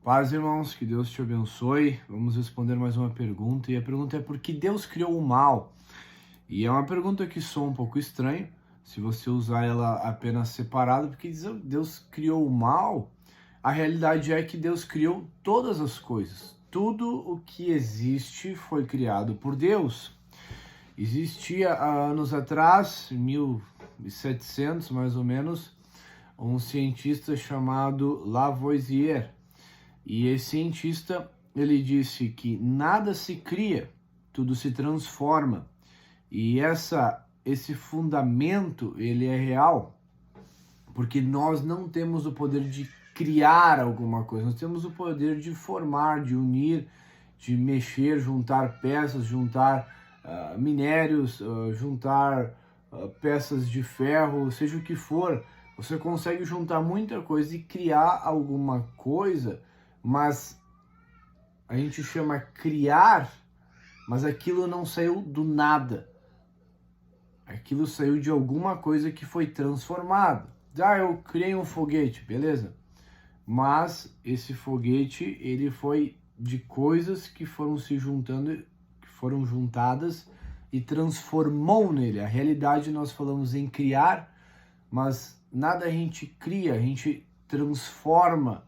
Paz, irmãos, que Deus te abençoe. Vamos responder mais uma pergunta, e a pergunta é: por que Deus criou o mal? E é uma pergunta que soa um pouco estranha, se você usar ela apenas separado, porque diz: Deus criou o mal. A realidade é que Deus criou todas as coisas. Tudo o que existe foi criado por Deus. Existia há anos atrás, 1700 mais ou menos, um cientista chamado Lavoisier. E esse cientista, ele disse que nada se cria, tudo se transforma. E esse fundamento, ele é real, porque nós não temos o poder de criar alguma coisa, nós temos o poder de formar, de unir, de mexer, juntar peças, juntar minérios, juntar peças de ferro, seja o que for. Você consegue juntar muita coisa e criar alguma coisa, mas a gente chama criar, mas aquilo não saiu do nada. Aquilo saiu de alguma coisa que foi transformada. Eu criei um foguete, beleza? Mas esse foguete, ele foi de coisas que foram se juntando, que foram juntadas e transformou nele. A realidade, nós falamos em criar, mas nada a gente cria, a gente transforma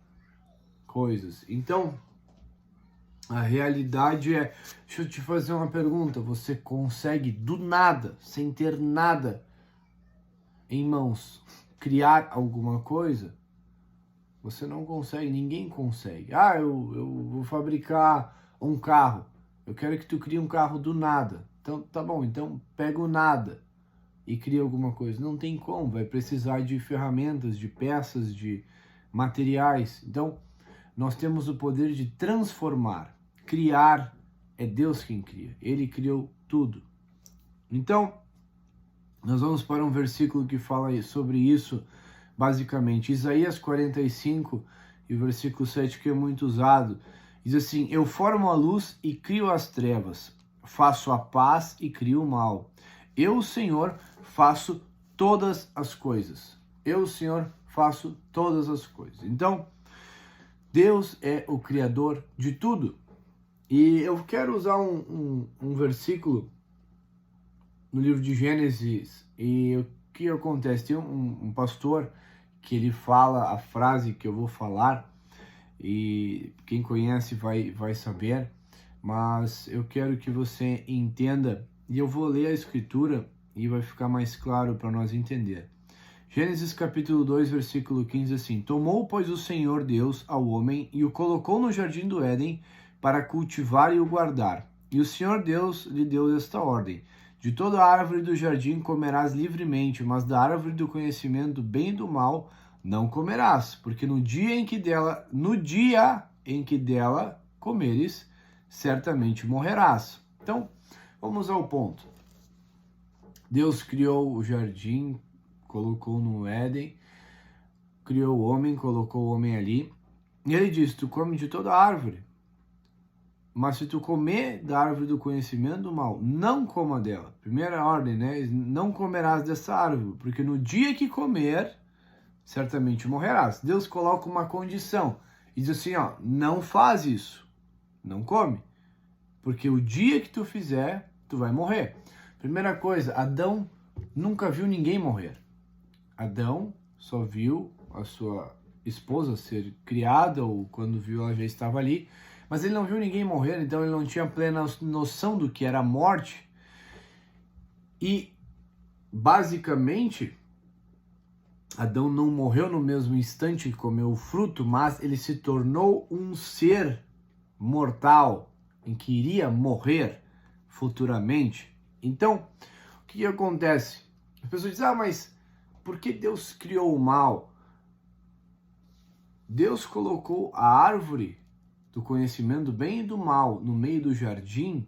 coisas. Então, a realidade é... Deixa eu te fazer uma pergunta. Você consegue, do nada, sem ter nada em mãos, criar alguma coisa? Você não consegue, ninguém consegue. Eu vou fabricar um carro. Eu quero que tu crie um carro do nada. Então, tá bom, então pega o nada e cria alguma coisa. Não tem como, vai precisar de ferramentas, de peças, de materiais. Então, nós temos o poder de transformar. Criar é Deus quem cria. Ele criou tudo. Então, nós vamos para um versículo que fala sobre isso, basicamente. Isaías 45, e o versículo 7, que é muito usado. Diz assim: eu formo a luz e crio as trevas. Faço a paz e crio o mal. Eu, Senhor, faço todas as coisas. Eu, Senhor, faço todas as coisas. Então, Deus é o Criador de tudo. E eu quero usar um versículo no livro de Gênesis. E o que acontece? Tem um pastor que ele fala a frase que eu vou falar, e quem conhece vai saber, mas eu quero que você entenda, e eu vou ler a escritura e vai ficar mais claro para nós entender. Gênesis capítulo 2, versículo 15, assim: tomou, pois, o Senhor Deus ao homem e o colocou no jardim do Éden para cultivar e o guardar. E o Senhor Deus lhe deu esta ordem: de toda a árvore do jardim comerás livremente, mas da árvore do conhecimento do bem e do mal não comerás, porque no dia em que dela comeres, certamente morrerás. Então, vamos ao ponto. Deus criou o jardim, colocou no Éden, criou o homem, colocou o homem ali, e ele diz: tu come de toda a árvore, mas se tu comer da árvore do conhecimento do mal, não coma dela. Primeira ordem, né? Não comerás dessa árvore, porque no dia que comer, certamente morrerás. Deus coloca uma condição e diz assim: não faz isso, não come, porque o dia que tu fizer, tu vai morrer. Primeira coisa, Adão nunca viu ninguém morrer. Adão só viu a sua esposa ser criada, ou quando viu ela já estava ali, mas ele não viu ninguém morrer, então ele não tinha plena noção do que era a morte. E, basicamente, Adão não morreu no mesmo instante que comeu o fruto, mas ele se tornou um ser mortal, em que iria morrer futuramente. Então, o que acontece? As pessoas dizem: mas por que Deus criou o mal? Deus colocou a árvore do conhecimento do bem e do mal no meio do jardim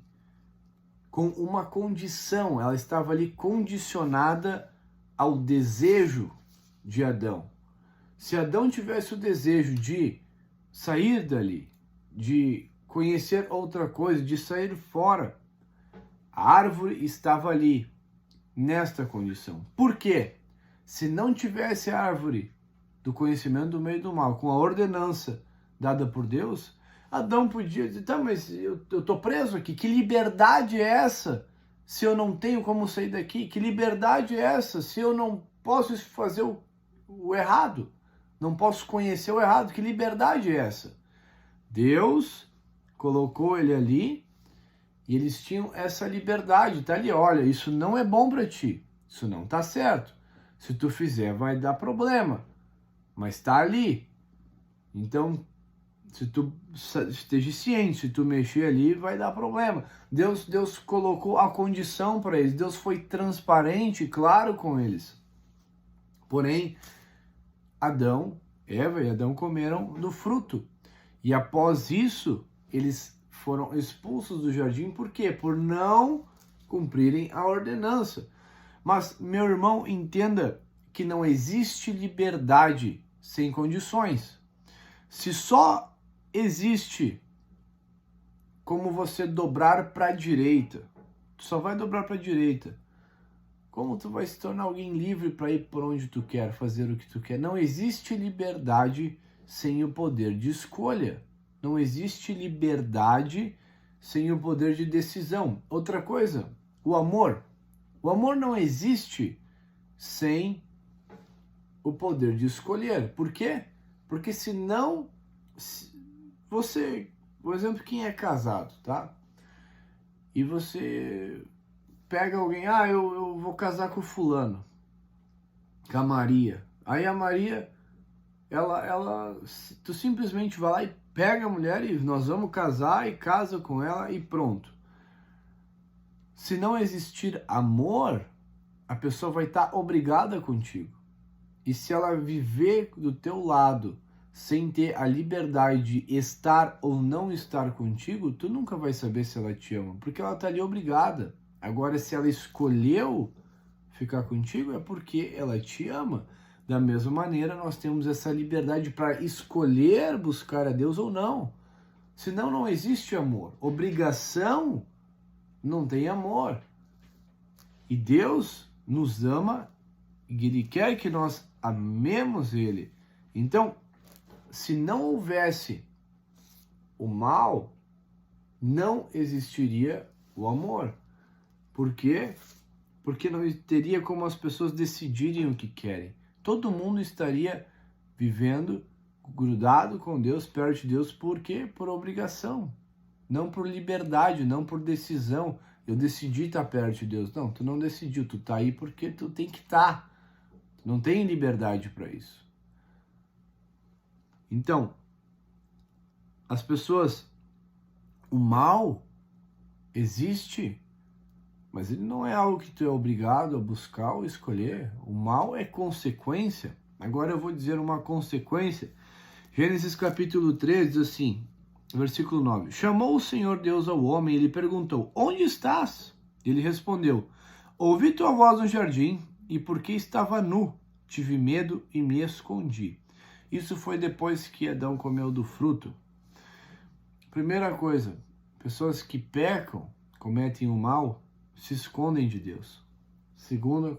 com uma condição. Ela estava ali condicionada ao desejo de Adão. Se Adão tivesse o desejo de sair dali, de conhecer outra coisa, de sair fora, a árvore estava ali, nesta condição. Por quê? Se não tivesse a árvore do conhecimento do bem e do mal, com a ordenança dada por Deus, Adão podia dizer, tá, mas eu tô preso aqui, que liberdade é essa se eu não tenho como sair daqui? Que liberdade é essa se eu não posso fazer o errado? Não posso conhecer o errado? Que liberdade é essa? Deus colocou ele ali e eles tinham essa liberdade, tá ali, olha, isso não é bom para ti, isso não tá certo, se tu fizer vai dar problema, mas tá ali, então se tu esteja ciente, se tu mexer ali vai dar problema. Deus colocou a condição para eles, Deus foi transparente, claro com eles, porém Eva e Adão comeram do fruto, e após isso eles foram expulsos do jardim, por quê? Por não cumprirem a ordenança. Mas, meu irmão, entenda que não existe liberdade sem condições. Se só existe como você dobrar para a direita, tu só vai dobrar para a direita, como tu vai se tornar alguém livre para ir por onde tu quer, fazer o que tu quer? Não existe liberdade sem o poder de escolha. Não existe liberdade sem o poder de decisão. Outra coisa, o amor. O amor não existe sem o poder de escolher. Por quê? Porque senão, você, por exemplo, quem é casado, tá? E você pega alguém, eu vou casar com o fulano, com a Maria. Aí a Maria, tu simplesmente vai lá e pega a mulher e nós vamos casar e casa com ela e pronto. Se não existir amor, a pessoa vai estar obrigada contigo. E se ela viver do teu lado sem ter a liberdade de estar ou não estar contigo, tu nunca vai saber se ela te ama, porque ela está ali obrigada. Agora, se ela escolheu ficar contigo, é porque ela te ama. Da mesma maneira, nós temos essa liberdade para escolher buscar a Deus ou não. Senão, não existe amor. Obrigação não tem amor. E Deus nos ama e Ele quer que nós amemos Ele. Então, se não houvesse o mal, não existiria o amor. Por quê? Porque não teria como as pessoas decidirem o que querem. Todo mundo estaria vivendo grudado com Deus, perto de Deus, por quê? Por obrigação. Não por liberdade, não por decisão. Eu decidi estar perto de Deus. Não, tu não decidiu, tu tá aí porque tu tem que estar. Tu não tem liberdade para isso. Então, as pessoas, o mal existe, mas ele não é algo que tu é obrigado a buscar ou escolher. O mal é consequência. Agora eu vou dizer uma consequência. Gênesis capítulo 3 diz assim, versículo 9. Chamou o Senhor Deus ao homem e lhe perguntou, onde estás? Ele respondeu, ouvi tua voz no jardim e porque estava nu, tive medo e me escondi. Isso foi depois que Adão comeu do fruto. Primeira coisa, pessoas que pecam, cometem o mal, se escondem de Deus. Segundo,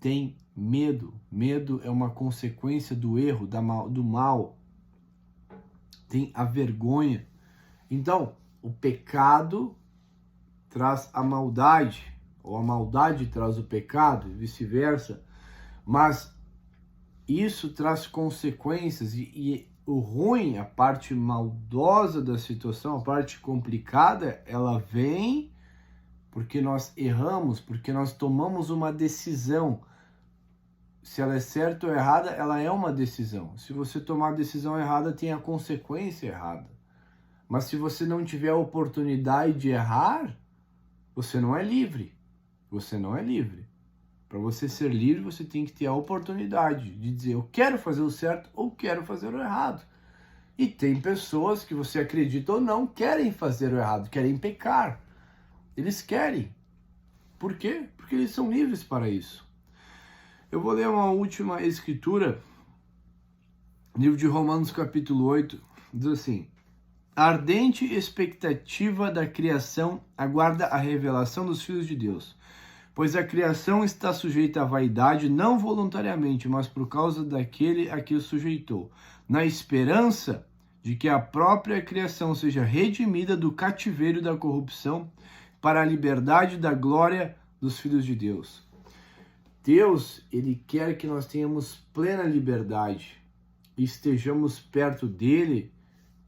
tem medo. Medo é uma consequência do erro, do mal. Tem a vergonha. Então, o pecado traz a maldade, ou a maldade traz o pecado, e vice-versa. Mas isso traz consequências e o ruim, a parte maldosa da situação, a parte complicada, ela vem porque nós erramos, porque nós tomamos uma decisão. Se ela é certa ou errada, ela é uma decisão. Se você tomar a decisão errada, tem a consequência errada. Mas se você não tiver a oportunidade de errar, você não é livre. Você não é livre. Para você ser livre, você tem que ter a oportunidade de dizer, eu quero fazer o certo ou quero fazer o errado. E tem pessoas que você acredita ou não, querem fazer o errado, querem pecar. Eles querem. Por quê? Porque eles são livres para isso. Eu vou ler uma última escritura, livro de Romanos capítulo 8, diz assim, a ardente expectativa da criação aguarda a revelação dos filhos de Deus. Pois a criação está sujeita à vaidade, não voluntariamente, mas por causa daquele a que o sujeitou, na esperança de que a própria criação seja redimida do cativeiro da corrupção para a liberdade da glória dos filhos de Deus. Deus, ele quer que nós tenhamos plena liberdade e estejamos perto dele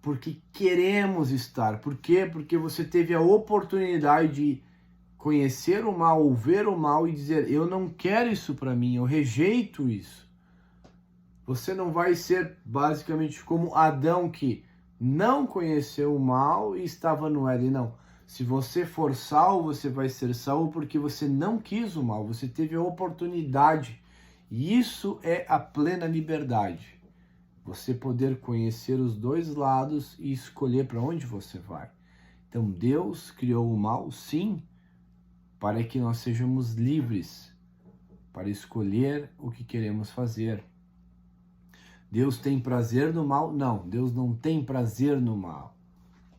porque queremos estar. Por quê? Porque você teve a oportunidade de conhecer o mal, ou ver o mal e dizer, eu não quero isso para mim, eu rejeito isso. Você não vai ser basicamente como Adão, que não conheceu o mal e estava no Éden, não. Se você for salvo, você vai ser salvo porque você não quis o mal, você teve a oportunidade. E isso é a plena liberdade. Você poder conhecer os dois lados e escolher para onde você vai. Então Deus criou o mal, sim, para que nós sejamos livres, para escolher o que queremos fazer. Deus tem prazer no mal? Não, Deus não tem prazer no mal.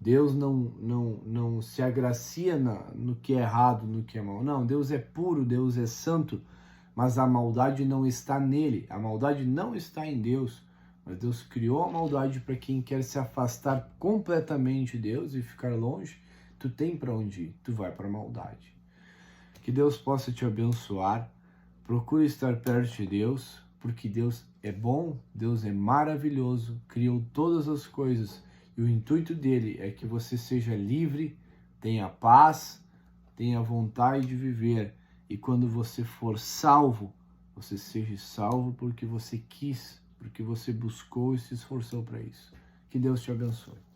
Deus não se agracia no que é errado, no que é mal. Não, Deus é puro, Deus é santo, mas a maldade não está nele. A maldade não está em Deus, mas Deus criou a maldade para quem quer se afastar completamente de Deus e ficar longe. Tu tem para onde ir, tu vai para a maldade. Que Deus possa te abençoar. Procure estar perto de Deus, porque Deus é bom, Deus é maravilhoso, criou todas as coisas. E o intuito dele é que você seja livre, tenha paz, tenha vontade de viver. E quando você for salvo, você seja salvo porque você quis, porque você buscou e se esforçou para isso. Que Deus te abençoe.